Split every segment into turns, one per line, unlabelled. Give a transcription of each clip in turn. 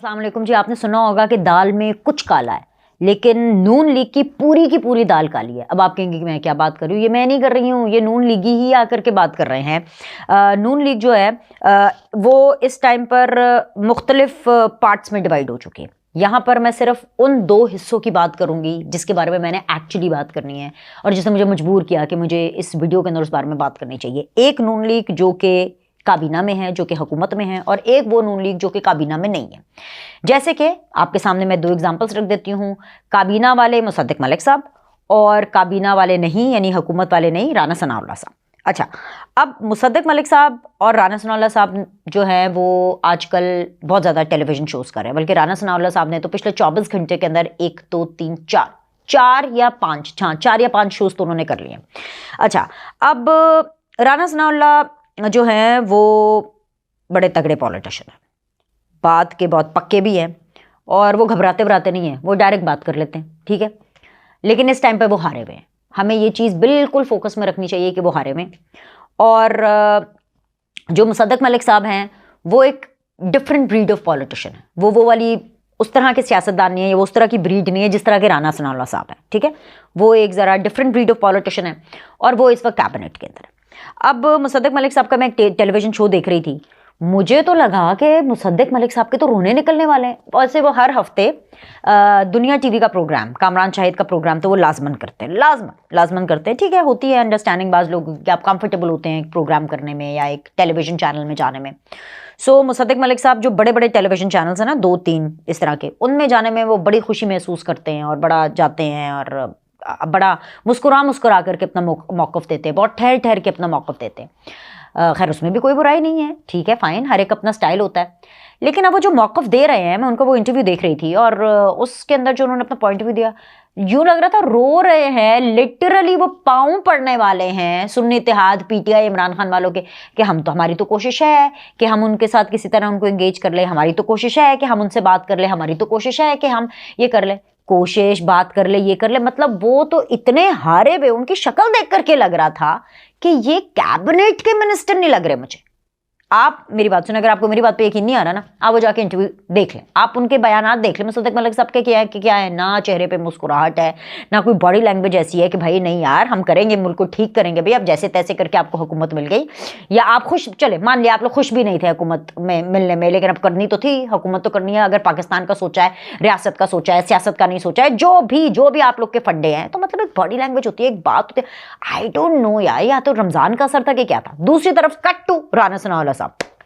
अस्सलाम वालेकुम जी। आपने सुना होगा कि दाल में कुछ काला है, लेकिन नून लीग की पूरी दाल काली है। अब आप कहेंगे कि मैं क्या बात कर रही हूँ, ये मैं नहीं कर रही हूँ, ये नून लीगी ही आकर के बात कर रहे हैं। नून लीग जो है वो इस टाइम पर मुख्तलिफ पार्ट्स में डिवाइड हो चुकी है। यहाँ पर मैं सिर्फ उन दो हिस्सों की बात करूंगी जिसके बारे में मैंने एक्चुअली बात करनी है और जिसने मुझे मजबूर किया कि मुझे इस वीडियो के अंदर उस बारे में बात करनी चाहिए। एक नून लीग जो कि काबीना में है, जो कि हुकूमत में है, और एक वो नून लीग जो कि काबीना में नहीं है। जैसे कि आपके सामने मैं दो एग्जांपल्स रख देती हूँ। काबीना वाले मुसद्दिक मलिक साहब और काबीना वाले नहीं, यानी हुकूमत वाले नहीं, राना सनाउल्लाह साहब। अच्छा, अब मुसद्दिक मलिक साहब और राना सनाउल्लाह साहब जो है वो आजकल बहुत ज़्यादा टेलीविजन शोज़ कर रहे हैं, बल्कि राना सनाउल्लाह साहब ने तो पिछले 24 घंटे के अंदर 1 2 3 4 4 या 5 शोज़ तो उन्होंने कर लिए। अच्छा, अब राना सनाउल्लाह जो हैं वो बड़े तगड़े पॉलिटिशियन हैं, बात के बहुत पक्के भी हैं और वो घबराते नहीं हैं, वो डायरेक्ट बात कर लेते हैं, ठीक है। लेकिन इस टाइम पे वो हारे हुए हैं। हमें ये चीज़ बिल्कुल फोकस में रखनी चाहिए कि वो हारे हुए हैं। और जो मुसद्दिक मलिक साहब हैं वो एक डिफरेंट ब्रीड ऑफ पॉलिटिशियन है। वो वाली उस तरह के सियासतदान नहीं है, वो उस तरह की ब्रीड नहीं है जिस तरह के राना सनाउल्लाह साहब हैं, ठीक है। वो एक ज़रा डिफरेंट ब्रीड ऑफ पॉलिटिशियन है और वो इस वक्त कैबिनेट के अंदर है। अब मुसद्दिक मलिक साहब का मैं एक टेलीविजन शो देख रही थी, मुझे तो लगा कि मुसद्दिक मलिक साहब के तो रोने निकलने वाले हैं। वैसे वो हर हफ्ते दुनिया टीवी का प्रोग्राम, कामरान शाहिद का प्रोग्राम, तो वो लाजमन करते हैं, लाजमन करते हैं, ठीक है। होती है अंडरस्टैंडिंग बाज़ लोग कि आप कंफर्टेबल होते हैं एक प्रोग्राम करने में या एक टेलीविजन चैनल में जाने में। सो मुसद्दिक मलिक साहब जो बड़े टेलीविजन चैनल्स हैं ना, 2-3 इस तरह के, उनमें जाने में वो बड़ी खुशी महसूस करते हैं और बड़ा जाते हैं और बड़ा मुस्कुरा करके अपना मौक़िफ़ देते हैं, बहुत ठहर के अपना मौक़िफ़ देते हैं। खैर उसमें भी कोई बुराई नहीं है, ठीक है, फ़ाइन, हर एक अपना स्टाइल होता है। लेकिन अब वो जो मौक़िफ़ दे रहे हैं, मैं उनका वो इंटरव्यू देख रही थी और उसके अंदर जो उन्होंने अपना पॉइंट ऑफ व्यू दिया, यूँ लग रहा था रो रहे हैं, लिटरली वो पाँव पड़ने वाले हैं सुन्नी इत्तेहाद पीटीआई इमरान खान वालों के, कि हम तो, हमारी तो कोशिश है कि हम उनके साथ किसी तरह उनको एंगेज कर ले, हमारी तो कोशिश है कि हम उनसे बात कर ले, हमारी तो कोशिश है कि हम ये कर ले, कोशिश, बात कर ले, ये कर ले। मतलब वो तो इतने हारे हुए, उनकी शक्ल देख करके लग रहा था कि ये कैबिनेट के मिनिस्टर नहीं लग रहे मुझे। आप मेरी बात सुने, अगर आपको मेरी बात पे यकीन नहीं आ रहा ना, आप वो जाके इंटरव्यू देख लें, आप उनके बयानात देख लें। मुसद्दिक मलिक साहब के क्या है, ना चेहरे पे मुस्कुराहट है, ना कोई बॉडी लैंग्वेज ऐसी है कि भाई नहीं यार हम करेंगे, मुल्क को ठीक करेंगे भाई, अब जैसे तैसे करके आपको हुकूमत मिल गई, या आप खुश, चले मान लिया आप लोग खुश भी नहीं थे हुकूमत में मिलने में, लेकिन अब करनी तो थी, हुकूमत तो करनी है। अगर पाकिस्तान का सोचा है, रियासत का सोचा है, सियासत का नहीं सोचा है, जो भी आप लोग के फंडे हैं, तो मतलब एक बॉडी लैंग्वेज होती है, एक बात होती है। आई डोंट नो यार, या तो रमजान का असर था कि क्या था। दूसरी तरफ कट टू राना सनाउल्लाह साहब,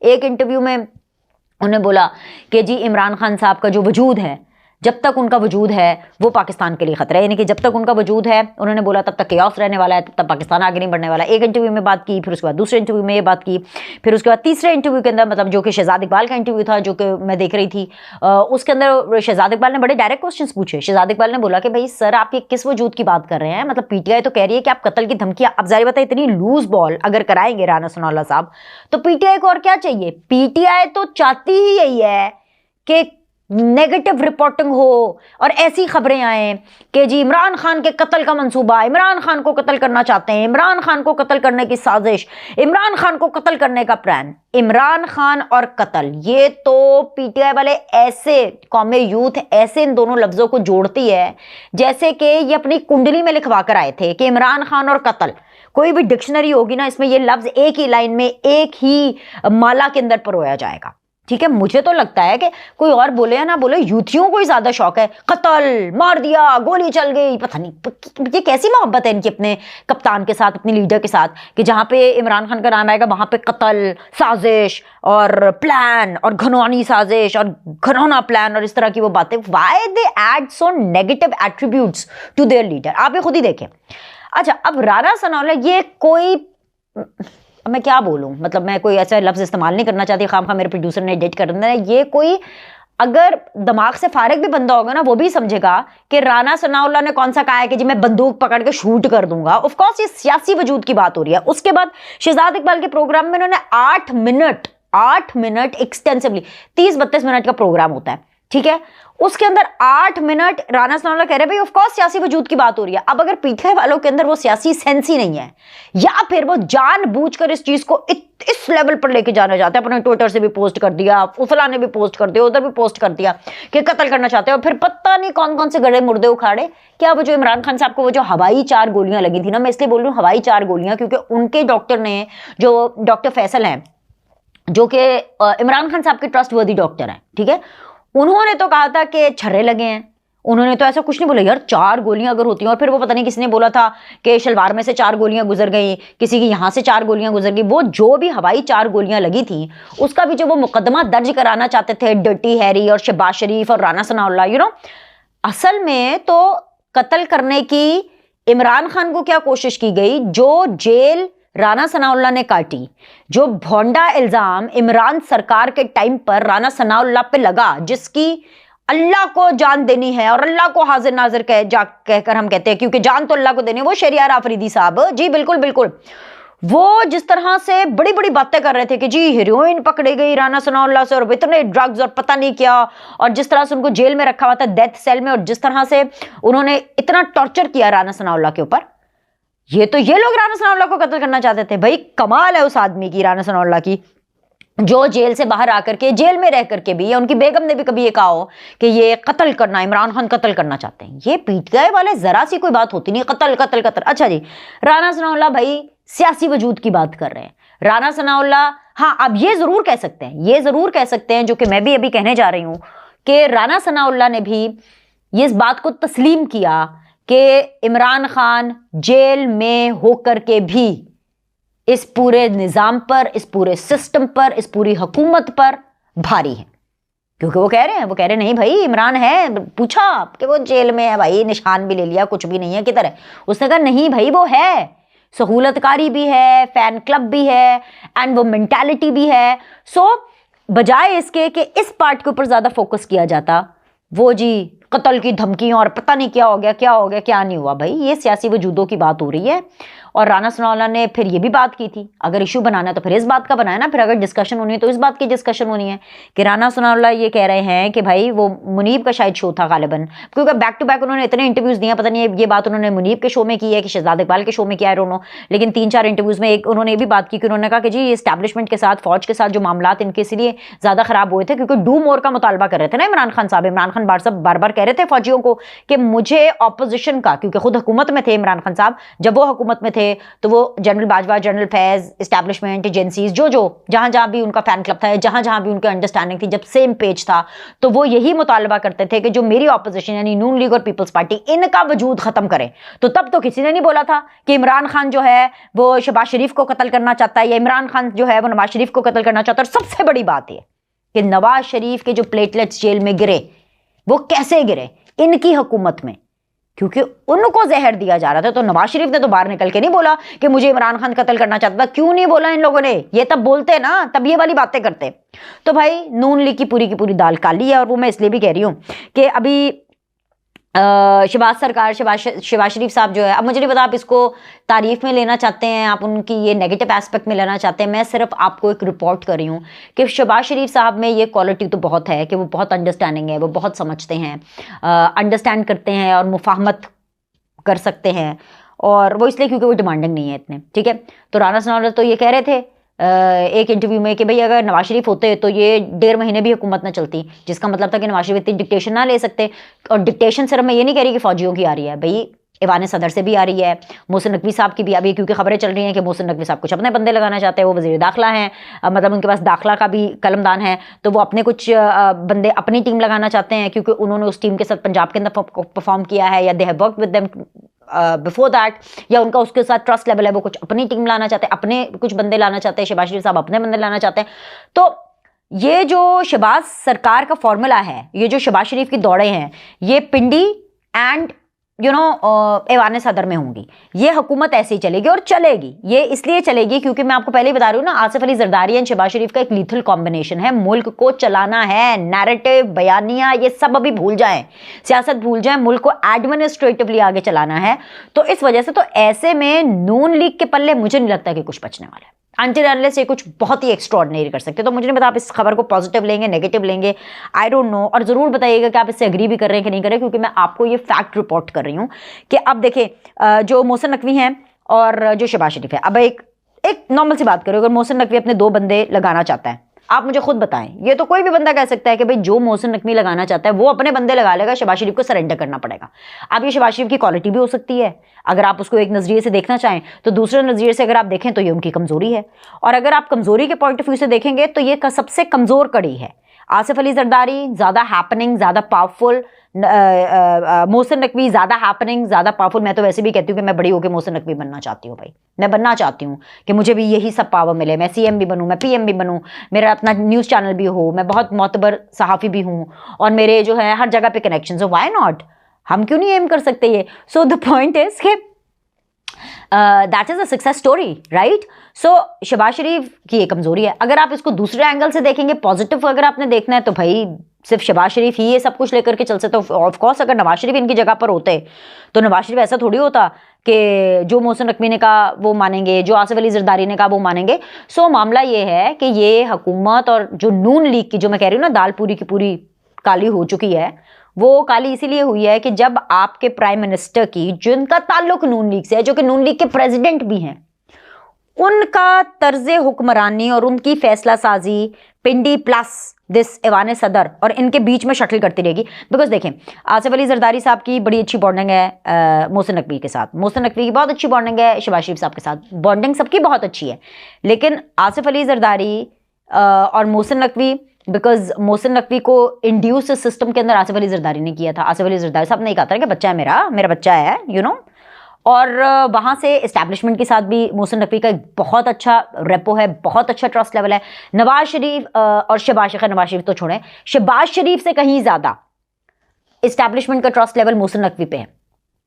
एक इंटरव्यू में उन्होंने बोला कि जी इमरान खान साहब का जो वजूद है, जब तक उनका वजूद है वो पाकिस्तान के लिए खतरा है, यानी कि जब तक उनका वजूद है, उन्होंने बोला तब तक केओस रहने वाला है, तब तक पाकिस्तान आगे नहीं बढ़ने वाला। एक इंटरव्यू में बात की, फिर उसके बाद दूसरे इंटरव्यू में ये बात की, फिर उसके बाद तीसरे इंटरव्यू के अंदर, मतलब जो कि शहजाद इकबाल का इंटरव्यू था, जो कि मैं देख रही थी, उसके अंदर शहजाद इकबाल ने बड़े डायरेक्ट क्वेश्चन पूछे। शहजाद इकबाल ने बोला कि भाई सर आप ये किस वजूद की बात कर रहे हैं, मतलब पीटीआई तो कह रही है कि आप कत्ल की धमकियां, अब जाहिर बात है इतनी लूज बॉल अगर कराएंगे राना सनाउल्लाह साहब, तो पीटीआई को और क्या चाहिए। पीटीआई तो चाहती ही यही है कि नेगेटिव रिपोर्टिंग हो और ऐसी खबरें आए कि जी इमरान खान के कत्ल का मंसूबा, इमरान खान को कत्ल करना चाहते हैं, इमरान खान को कत्ल करने की साजिश, इमरान खान को कत्ल करने का प्लान। इमरान खान और कत्ल, ये तो पीटीआई वाले ऐसे, कौमे यूथ ऐसे इन दोनों लफ्ज़ों को जोड़ती है जैसे कि ये अपनी कुंडली में लिखवा कर आए थे कि इमरान खान और कत्ल। कोई भी डिक्शनरी होगी ना, इसमें ये लफ्ज़ एक ही लाइन में, एक ही माला के अंदर परोया जाएगा, ठीक है। मुझे तो लगता है कि कोई और बोले या ना बोले, यूथियों को ही ज्यादा शौक है, कत्ल, मार दिया, गोली चल गई, पता नहीं ये कैसी मोहब्बत है इनकी अपने कप्तान के साथ, अपने लीडर के साथ, कि जहां पे इमरान खान का नाम आएगा वहां पे कत्ल, साजिश और प्लान और घनौनी साजिश और घनौना प्लान और इस तरह की वो बातें। Why they add so negative attributes to their leader, आप ये खुद ही देखें। अच्छा, अब राना सनाउल्लाह, ये कोई, अब मैं क्या बोलूं, मतलब मैं कोई ऐसा लफ्ज़ इस्तेमाल नहीं करना चाहती, खामखा मेरे प्रोड्यूसर ने एडिट कर देना है। ये कोई अगर दिमाग से फारिग भी बंदा होगा ना, वो भी समझेगा कि राना सनाउल्लाह ने कौन सा कहा है कि जी मैं बंदूक पकड़ के शूट कर दूंगा। ऑफ कोर्स ये सियासी वजूद की बात हो रही है। उसके बाद शहजाद इकबाल के प्रोग्राम में उन्होंने 8 मिनट एक्सटेंसिवली, 30-32 मिनट का प्रोग्राम होता है, ठीक है, उसके अंदर 8 मिनट राणा सनाउल्लाह कह रहे भाई ऑफ कोर्स सियासी वजूद की बात हो रही है। अब अगर पीटीआई वालों के अंदर वो सियासी सेंस ही नहीं है, या फिर वो जानबूझकर इस चीज को इस लेवल पर लेके जाना चाहते हैं, अपने ट्विटर से भी पोस्ट कर दिया, फुसला ने भी पोस्ट कर दिया, उधर भी पोस्ट कर दिया कि कत्ल करना चाहते हैं, और फिर पता नहीं कौन कौन से गड़े मुर्दे उखाड़े। क्या वो जो इमरान खान साहब को वो जो हवाई 4 गोलियां लगी थी ना, मैं इसलिए बोल रही हूँ हवाई 4 गोलियां, क्योंकि उनके डॉक्टर ने, जो डॉक्टर फैसल हैं, जो कि इमरान खान साहब के ट्रस्टवर्दी डॉक्टर हैं, ठीक है, उन्होंने तो कहा था कि छर्रे लगे हैं। उन्होंने तो ऐसा कुछ नहीं बोला यार, 4 गोलियां अगर होती हैं, और फिर वो पता नहीं किसने बोला था कि शलवार में से 4 गोलियां गुजर गई, किसी की यहां से 4 गोलियां गुजर गई। वो जो भी हवाई 4 गोलियां लगी थी, उसका भी जो वो मुकदमा दर्ज कराना चाहते थे डर्टी हैरी और शहबाज शरीफ और राणा सनाउल्लाह, यू नो, असल में तो कत्ल करने की इमरान खान को क्या कोशिश की गई, जो जेल राणा सनाउल्लाह ने काटी, जो भोंडा इल्जाम इमरान सरकार के टाइम पर राणा सनाउल्लाह पे लगा, जिसकी अल्लाह को जान देनी है और अल्लाह को हाजिर नाजिर कहकर हम कहते हैं, क्योंकि जान तो अल्लाह को देनी है, वो शहरियार आफरीदी साहब, जी बिल्कुल बिल्कुल, वो जिस तरह से बड़ी बड़ी बातें कर रहे थे कि जी हीरोइन पकड़ी गई राणा सनाउल्लाह से और इतने ड्रग्स और पता नहीं क्या, और जिस तरह से उनको जेल में रखा हुआ था डेथ सेल में, और जिस तरह से उन्होंने इतना टॉर्चर किया राणा सनाउल्लाह के ऊपर, ये लोग राणा सनाउल्लाह को कत्ल करना चाहते थे। भाई कमाल है उस आदमी की, राणा सनाउल्लाह की, जो जेल से बाहर आकर के, जेल में रह करके भी, या उनकी बेगम ने भी कभी ये कहा हो कि ये कत्ल करना, इमरान खान कत्ल करना चाहते हैं। ये पीटीआई वाले जरा सी कोई बात होती नहीं, कत्ल कत्ल कत्ल। अच्छा जी, राणा सनाउल्लाह भाई सियासी वजूद की बात कर रहे हैं। राणा सनाउल्लाह, हाँ अब ये जरूर कह सकते हैं, ये जरूर कह सकते हैं, जो कि मैं भी अभी कहने जा रही हूं, कि राणा सनाउल्लाह ने भी ये इस बात को तस्लीम किया कि इमरान खान जेल में होकर के भी इस पूरे निजाम पर, इस पूरे सिस्टम पर, इस पूरी हुकूमत पर भारी है। क्योंकि वो कह रहे हैं नहीं भाई इमरान है, पूछा कि वो जेल में है भाई, निशान भी ले लिया, कुछ भी नहीं है किधर है, उसने कहा नहीं भाई वो है, सहूलतकारी भी है, फैन क्लब भी है, एंड वो मेंटालिटी भी है। सो बजाय इसके कि इस पार्ट के ऊपर ज्यादा फोकस किया जाता, वो जी कत्ल की धमकियां और पता नहीं क्या हो गया क्या नहीं हुआ। भाई ये सियासी वजूदों की बात हो रही है। और राणा सनाउल्लाह ने फिर ये भी बात की थी, अगर इशू बनाना है तो फिर इस बात का बनाया ना, फिर अगर डिस्कशन होनी है तो इस बात की डिस्कशन होनी है कि राणा सनाउल्लाह ये कह रहे हैं कि भाई वो मुनीब का शायद शो था गालिबन, क्योंकि बैक टू बैक उन्होंने इतने इंटरव्यूज दिए, पता नहीं ये बात उन्होंने मुनीब के शो में की है कि शहजाद इकबाल के शो में किया, आई डोंट नो, लेकिन 3-4 इंटरव्यूज में एक उन्होंने ये भी बात की कि उन्होंने कहा कि जी इस्टेब्लिशमेंट के साथ, फौज के साथ जो मामला इनके इसलिए ज्यादा खराब हुए थे क्योंकि डू मोर का मुतालबा कर रहे थे ना इमरान खान साहब। इमरान खान बार बार कह रहे थे फौजियों को कि मुझे ऑपोजिशन का, क्योंकि खुद हुकूमत में थे इमरान खान साहब, जब वो हुकूमत में थे तो वो general Bajwa, general Faiz, establishment agencies, जो जहां भी उनका फैन क्लब था, जहां भी उनकी अंडरस्टैंडिंग थी, जब सेम पेज था, तो वो यही मुतालबा करते थे कि जो मेरी ऑपोजिशन यानी नून लीग और पीपल्स पार्टी, इनका वजूद खत्म करे। तो तब तो किसी ने नहीं बोला था कि इमरान खान जो है वो शहबाज शरीफ को कत्ल करना चाहता है, या इमरान खान जो है वो नवाज शरीफ को कत्ल करना चाहता है। और सबसे बड़ी बात यह कि नवाज शरीफ के जो प्लेटलेट्स जेल में गिरे, वो कैसे गिरे? इनकी हुकूमत में, क्योंकि उनको जहर दिया जा रहा था। तो नवाज शरीफ ने तो बाहर निकल के नहीं बोला कि मुझे इमरान खान कत्ल करना चाहता था। क्यों नहीं बोला इन लोगों ने? ये तब बोलते ना, तब ये वाली बातें करते। तो भाई नून लीग की पूरी दाल काली है। और वो मैं इसलिए भी कह रही हूं कि अभी शहबाज शरीफ साहब जो है, अब मुझे नहीं पता आप इसको तारीफ में लेना चाहते हैं, आप उनकी ये नेगेटिव एस्पेक्ट में लेना चाहते हैं। मैं सिर्फ आपको एक रिपोर्ट कर रही हूँ कि शहबाज शरीफ साहब में ये क्वालिटी तो बहुत है कि वो बहुत अंडरस्टैंडिंग है, वो बहुत समझते हैं, अंडरस्टैंड करते हैं और मुफाहमत कर सकते हैं। और वो इसलिए क्योंकि वो डिमांडिंग नहीं है इतने, ठीक है। तो राणा सनाउल्लाह तो ये कह रहे थे एक इंटरव्यू में कि भाई अगर नवाज शरीफ होते तो ये 1.5 महीने भी हुकूमत ना चलती, जिसका मतलब था कि नवाज शरीफ इतनी डिक्टेशन ना ले सकते। और डिक्टेशन सिर्फ मैं ये नहीं कह रही कि फौजियों की आ रही है, भाई ईवान सदर से भी आ रही है, मोहसिन नकवी साहब की भी अभी, क्योंकि खबरें चल रही हैं कि मोहसिन नकवी साहब कुछ अपने बंदे लगाना चाहते हैं, वो वज़ीर दाखिला हैं, मतलब उनके पास दाखिला का भी कलमदान है, तो वो अपने कुछ बंदे अपनी टीम लगाना चाहते हैं, क्योंकि उन्होंने उस टीम के साथ पंजाब के अंदर परफॉर्म किया है, या they have worked with them before that, या उनका उसके साथ ट्रस्ट लेवल है, वो कुछ अपनी टीम लाना चाहते हैं, अपने कुछ बंदे लाना चाहते हैं, शहबाज शरीफ साहब अपने बंदे लाना चाहते हैं। तो ये जो शहबाज सरकार का फॉर्मूला है, ये जो शहबाज शरीफ की दौड़े हैं, ये पिंडी एंड ऐवान सदर में होंगी। ये हुकूमत ऐसे ही चलेगी और चलेगी। ये इसलिए चलेगी क्योंकि मैं आपको पहले ही बता रही हूँ ना, आसिफ अली जरदारी एंड शहबाज शरीफ का एक लीथल कॉम्बिनेशन है। मुल्क को चलाना है, नैरेटिव, बयानिया, ये सब अभी भूल जाएं, सियासत भूल जाएं, मुल्क को एडमिनिस्ट्रेटिवली आगे चलाना है। तो इस वजह से तो ऐसे में नून लीग के पल्ले मुझे नहीं लगता कि कुछ बचने वाला है। अनटिल अनलेस ये कुछ बहुत ही एक्स्ट्रॉर्डिनरी कर सकते हैं। तो मुझे नहीं पता आप इस खबर को पॉजिटिव लेंगे, नेगेटिव लेंगे, आई डोंट नो। और ज़रूर बताइएगा कि आप इससे एग्री भी कर रहे हैं कि नहीं कर रहे, क्योंकि मैं आपको ये फैक्ट रिपोर्ट कर रही हूँ कि अब देखिए जो मोहसिन नकवी हैं और जो शहबाज शरीफ है, अब एक नॉर्मल सी बात करो, अगर मोहसिन नकवी अपने 2 बंदे लगाना चाहता है, आप मुझे खुद बताएं, ये तो कोई भी बंदा कह सकता है कि भाई जो मोहसिन नकवी लगाना चाहता है वो अपने बंदे लगा लेगा, शहबाज शरीफ को सरेंडर करना पड़ेगा। अब ये शहबाज शरीफ की क्वालिटी भी हो सकती है, अगर आप उसको एक नज़रिए से देखना चाहें, तो दूसरे नज़रिए से अगर आप देखें तो ये उनकी कमज़ोरी है, और अगर आप कमज़ोरी के पॉइंट ऑफ व्यू से देखेंगे तो ये सबसे कमज़ोर कड़ी है। आसिफ अली जरदारी ज़्यादा हैपनिंग, ज़्यादा पावरफुल, मोहसिन नकवी ज़्यादा हैपनिंग, ज़्यादा पावरफुल। मैं तो वैसे भी कहती हूँ कि मैं बड़ी होकर मोहसिन नकवी बनना चाहती हूँ भाई, मैं बनना चाहती हूँ कि मुझे भी यही सब पावर मिले, मैं CM भी बनूँ, मैं PM भी बनूँ, मेरा अपना न्यूज़ चैनल भी हो, मैं बहुत मोतबर सहाफ़ी भी हूँ, और मेरे जो है हर जगह पे कनेक्शन हो। वाई नॉट, हम क्यों नहीं एम कर सकते ये? सो द पॉइंट इज कि that is a success story, right? So Shahbaz Sharif की ये कमज़ोरी है। अगर आप इसको दूसरे एंगल से देखेंगे, पॉजिटिव अगर आपने देखना है, तो भाई सिर्फ शहबाज शरीफ ही ये सब कुछ लेकर के चल सकते। तो ऑफकोर्स अगर नवाज शरीफ इनकी जगह पर होते तो नवाज शरीफ ऐसा थोड़ी होता कि जो मोहसिन नकवी ने कहा वो मानेंगे, जो आसिफ अली जरदारी ने कहा वो मानेंगे। सो मामला ये है कि ये हुकूमत और जो नून लीग की, जो मैं कह रही हूँ ना, दाल पूरी की पूरी काली हो चुकी है, वो काली इसीलिए हुई है कि जब आपके प्राइम मिनिस्टर की, जिनका ताल्लुक नून लीग से है, जो कि नून लीग के प्रेसिडेंट भी हैं, उनका तर्ज हुक्मरानी और उनकी फैसला साजी पिंडी प्लस दिस ऐवान सदर और इनके बीच में शटल करती रहेगी। बिकॉज देखें, आसिफ अली जरदारी साहब की बड़ी अच्छी बॉन्डिंग है मोहसिन नकवी के साथ, मोहसिन नकवी की बहुत अच्छी बॉन्डिंग है शहबाज शरीफ साहब के साथ, बॉन्डिंग सबकी बहुत अच्छी है। लेकिन आसिफ अली जरदारी और मोहसिन नकवी, बिकॉज मोहसिन नकवी को इंड्यूस सिस्टम के अंदर आसिफ अली जरदारी ने किया था। आसिफ अली जरदारी साहब ने कहा था कि बच्चा है मेरा बच्चा है, यू नो। और वहाँ से इस्टेब्लिशमेंट के साथ भी मोहसिन नकवी का एक बहुत अच्छा रेपो है, बहुत अच्छा ट्रस्ट लेवल है। नवाज शरीफ और शहबाज शरीफ तो छोड़ें, शहबाज शरीफ से कहीं ज़्यादा इस्टेब्लिशमेंट का ट्रस्ट लेवल मोहसिन नकवी पे है,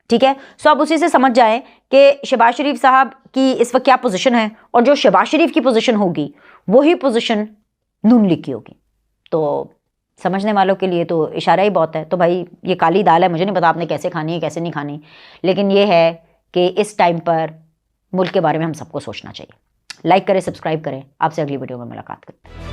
ठीक है? सो आप उसी से समझ जाएं कि शहबाज शरीफ साहब की इस वक्त क्या पोजीशन है, और जो शहबाज शरीफ की पोजीशन होगी वही पोजीशन नून लीग की होगी। तो समझने वालों के लिए तो इशारा ही बहुत है। तो भाई ये काली दाल है, मुझे नहीं पता आपने कैसे खानी है कैसे नहीं खानी, लेकिन ये है कि इस टाइम पर मुल्क के बारे में हम सबको सोचना चाहिए। लाइक करें, सब्सक्राइब करें। आपसे अगली वीडियो में मुलाकात करते हैं।